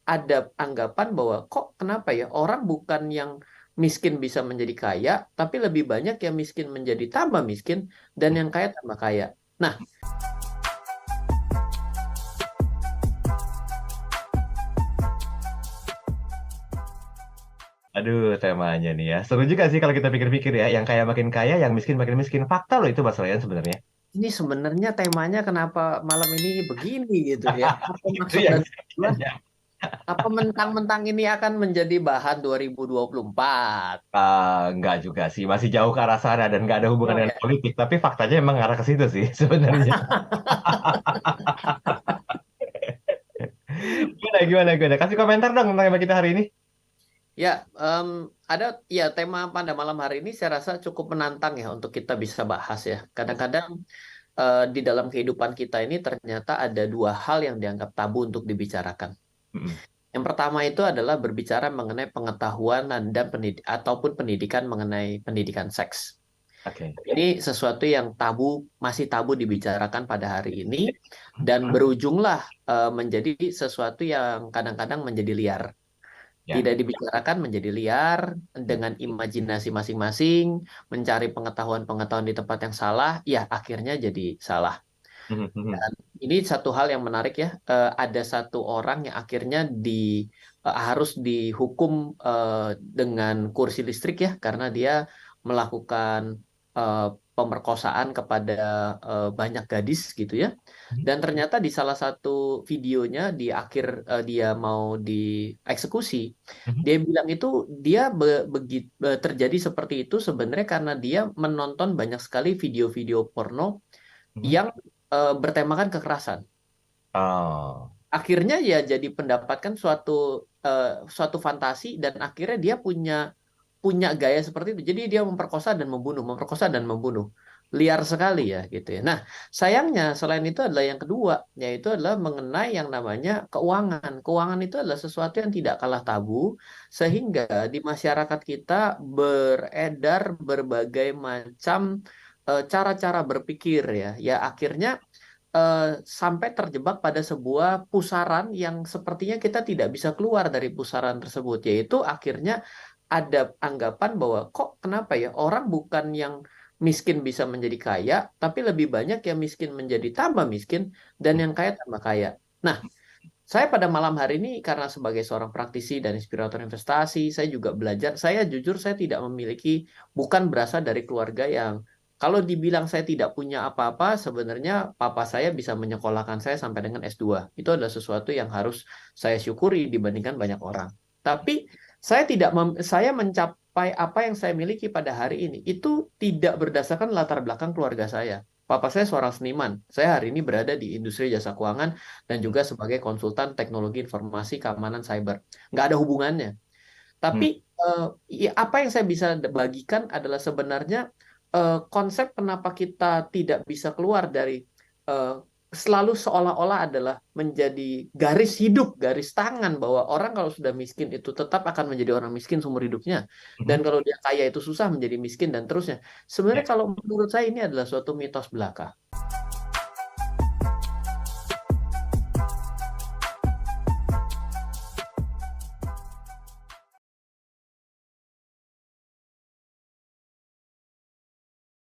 ada anggapan bahwa kok kenapa ya orang bukan yang miskin bisa menjadi kaya, tapi lebih banyak yang miskin menjadi tambah miskin dan yang kaya tambah kaya. Nah, Aduh, temanya nih ya. Seru juga sih kalau kita pikir-pikir ya. Yang kaya makin kaya, yang miskin makin miskin. Fakta loh itu Mas Ryan sebenarnya. ini sebenarnya temanya kenapa malam ini begini gitu ya? Apa Itu maksud yang dan saya tujuan? tanya. Apa mentang-mentang ini akan menjadi bahan 2024? Enggak juga sih. Masih jauh ke arah sana dan nggak ada hubungan Oh dengan ya. politik. Tapi faktanya emang ngarah ke situ sih sebenarnya. Gimana, gimana, gimana? Kasih komentar dong tentang tema kita hari ini. Ya, ada ya tema pada malam hari ini saya rasa cukup menantang ya untuk kita bisa bahas ya. Kadang-kadang di dalam kehidupan kita ini ternyata ada dua hal yang dianggap tabu untuk dibicarakan. Mm-mm. Yang pertama itu adalah berbicara mengenai pengetahuan dan ataupun pendidikan mengenai pendidikan seks. Oke. Ini sesuatu yang masih tabu dibicarakan pada hari ini dan berujunglah menjadi sesuatu yang kadang-kadang menjadi liar. Ya. Tidak dibicarakan menjadi liar dengan imajinasi masing-masing, mencari pengetahuan-pengetahuan di tempat yang salah, ya akhirnya jadi salah. Mm-mm. Dan ini satu hal yang menarik ya, ada satu orang yang akhirnya harus dihukum dengan kursi listrik ya, karena dia melakukan eh, pemerkosaan kepada banyak gadis gitu ya. Dan ternyata di salah satu videonya di akhir dia mau dieksekusi, Mm-mm. dia bilang itu dia terjadi seperti itu sebenarnya karena dia menonton banyak sekali video-video porno Mm-mm. yang bertemakan kekerasan. Oh. Akhirnya ya jadi mendapatkan suatu fantasi dan akhirnya dia punya punya gaya seperti itu. Jadi dia memperkosa dan membunuh, memperkosa dan membunuh. Liar sekali ya gitu ya. Nah, sayangnya selain itu adalah yang kedua, yaitu adalah mengenai yang namanya keuangan. Keuangan itu adalah sesuatu yang tidak kalah tabu sehingga di masyarakat kita beredar berbagai macam cara-cara berpikir ya. Ya akhirnya sampai terjebak pada sebuah pusaran yang sepertinya kita tidak bisa keluar dari pusaran tersebut, yaitu akhirnya ada anggapan bahwa kok kenapa ya orang bukan yang miskin bisa menjadi kaya, tapi lebih banyak yang miskin menjadi tambah miskin dan yang kaya tambah kaya. Nah, saya pada malam hari ini karena sebagai seorang praktisi dan inspirator investasi, saya juga belajar. Saya jujur saya tidak memiliki, bukan berasal dari keluarga yang kalau dibilang saya tidak punya apa-apa, sebenarnya papa saya bisa menyekolahkan saya sampai dengan S2. Itu adalah sesuatu yang harus saya syukuri dibandingkan banyak orang. Tapi saya mencapai apa yang saya miliki pada hari ini itu tidak berdasarkan latar belakang keluarga saya. Papa saya seorang seniman. Saya hari ini berada di industri jasa keuangan dan juga sebagai konsultan teknologi informasi keamanan cyber. Nggak ada hubungannya. Tapi Mm. eh, ya, apa yang saya bisa bagikan adalah sebenarnya konsep kenapa kita tidak bisa keluar dari eh, selalu seolah-olah adalah menjadi garis hidup, garis tangan bahwa orang kalau sudah miskin itu tetap akan menjadi orang miskin seumur hidupnya. Dan Mhm. kalau dia kaya itu susah menjadi miskin dan terusnya. Ya. Sebenarnya kalau menurut saya ini adalah suatu mitos belaka.